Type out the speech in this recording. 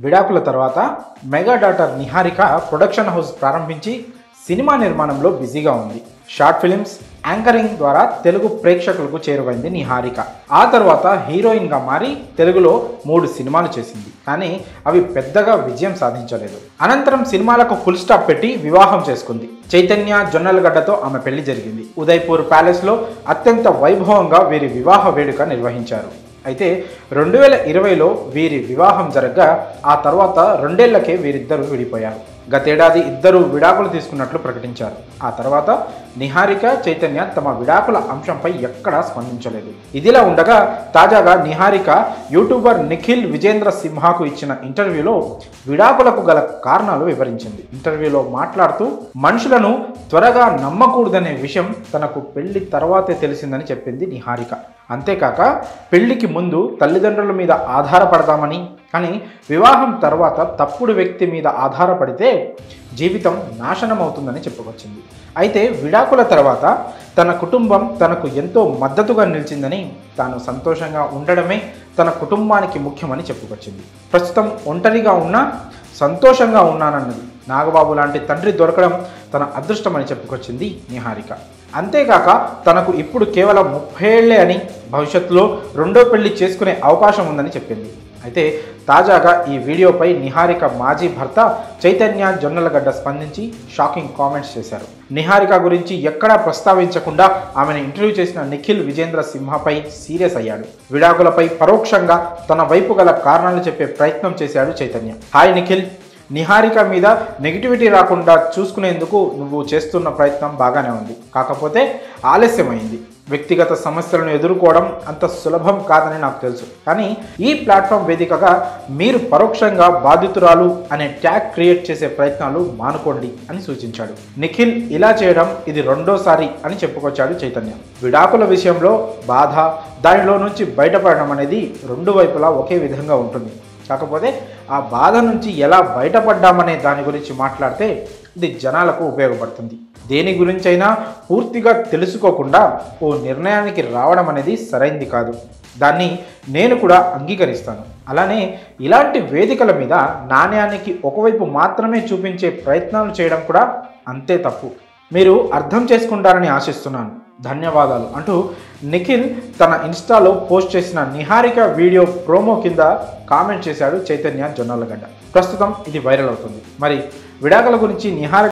విడాకుల తర్వాత mega daughter Niharika production house ప్రారంభించి సినిమా నిర్మాణంలో బిజీగా ఉంది. షార్ట్ ఫిల్మ్స్, యాంకరింగ్ ద్వారా తెలుగు ప్రేక్షకులకు చేరువైంది నిహారిక. ఆ తర్వాత హీరోయిన్గా మారి తెలుగులో 3 సినిమాలు చేసింది. కానీ అవి పెద్దగా విజయం సాధించలేదు. అనంతరం సినిమాలకు ఫుల్ స్టాప్ పెట్టి వివాహం చేసుకుంది. చైతన్య జొన్నలగడ్డతో ఆమె పెళ్లి జరిగింది. ఉదయ్పూర్ ప్యాలెస్లో అత్యంత వైభవంగా వీరి వివాహ వేడుక నిర్వహించారు. అయితే 2020లో వీరి వివాహం జరగగా ఆ తర్వాత 2 ఏళ్లకే వీరిద్దరూ విడిపోయారు. గతేడాది ఇద్దరు విడాకులు తీసుకున్నట్లు ప్రకటించారు. ఆ తర్వాత నిహారిక, చైతన్య తమ విడాకుల అంశంపై ఎక్కడా స్పందించలేదు. ఇదిలా ఉండగా తాజాగా నిహారిక యూట్యూబర్ నిఖిల్ విజేంద్ర సింహాకు ఇచ్చిన ఇంటర్వ్యూలో విడాకులకు గల కారణాలు వివరించింది. ఇంటర్వ్యూలో మాట్లాడుతూ మనుషులను త్వరగా నమ్మకూడదనే విషయం తనకు పెళ్లి తర్వాతే తెలిసిందని చెప్పింది నిహారిక. అంతేకాక పెళ్లికి ముందు తల్లిదండ్రుల మీద ఆధారపడదామని, కానీ వివాహం తర్వాత తప్పుడు వ్యక్తి మీద ఆధారపడితే జీవితం నాశనం అవుతుందని చెప్పుకొచ్చింది. అయితే విడాకుల తర్వాత తన కుటుంబం తనకు ఎంతో మద్దతుగా నిలిచిందని, తాను సంతోషంగా ఉండడమే తన కుటుంబానికి ముఖ్యమని చెప్పుకొచ్చింది. ప్రస్తుతం ఒంటరిగా ఉన్నా సంతోషంగా ఉన్నానన్నది. నాగబాబు లాంటి తండ్రి దొరకడం తన అదృష్టమని చెప్పుకొచ్చింది నిహారిక. అంతేకాక తనకు ఇప్పుడు కేవలం 30 ఏళ్లే అని, భవిష్యత్తులో 2వ పెళ్లి చేసుకునే అవకాశం ఉందని చెప్పింది. అయితే తాజాగా ఈ వీడియోపై నిహారిక మాజీ భర్త చైతన్య జొన్నలగడ్డ స్పందించి షాకింగ్ కామెంట్స్ చేశారు. నిహారిక గురించి ఎక్కడా ప్రస్తావించకుండా ఆమెను ఇంటర్వ్యూ చేసిన నిఖిల్ విజేంద్ర సింహపై సీరియస్ అయ్యాడు. విడాకులపై పరోక్షంగా తన వైపు గల కారణాలు చెప్పే ప్రయత్నం చేశాడు చైతన్య. హాయ్ నిఖిల్, నిహారిక మీద నెగిటివిటీ రాకుండా చూసుకునేందుకు నువ్వు చేస్తున్న ప్రయత్నం బాగానే ఉంది. కాకపోతే ఆలస్యమైంది. వ్యక్తిగత సమస్యలను ఎదుర్కోవడం అంత సులభం కాదని నాకు తెలుసు. కానీ ఈ ప్లాట్ఫామ్ వేదికగా మీరు పరోక్షంగా బాధితురాలు అనే ట్యాగ్ క్రియేట్ చేసే ప్రయత్నాలు మానుకోండి అని సూచించాడు. నిఖిల్ ఇలా చేయడం ఇది 2వసారి అని చెప్పుకొచ్చాడు చైతన్య. విడాకుల విషయంలో బాధ, దానిలో నుంచి బయటపడడం అనేది 2 వైపులా ఒకే విధంగా ఉంటుంది. కాకపోతే ఆ బాధ నుంచి ఎలా బయటపడ్డామనే దాని గురించి మాట్లాడితే ఇది జనాలకు ఉపయోగపడుతుంది. దేని గురించైనా పూర్తిగా తెలుసుకోకుండా ఓ నిర్ణయానికి రావడం అనేది సరైంది కాదు. దాన్ని నేను కూడా అంగీకరిస్తాను. అలానే ఇలాంటి వేదికల మీద నాణ్యానికి ఒకవైపు మాత్రమే చూపించే ప్రయత్నాలు చేయడం కూడా అంతే తప్పు. మీరు అర్థం చేసుకుంటారని ఆశిస్తున్నాను. ధన్యవాదాలు అంటూ నిఖిల్ తన ఇన్స్టాలో పోస్ట్ చేసిన నిహారిక వీడియో ప్రోమో కింద కామెంట్ చేశాడు చైతన్య జొన్నలగడ్డ. ప్రస్తుతం ఇది వైరల్ అవుతుంది. మరి విడాకుల గురించి నిహారిక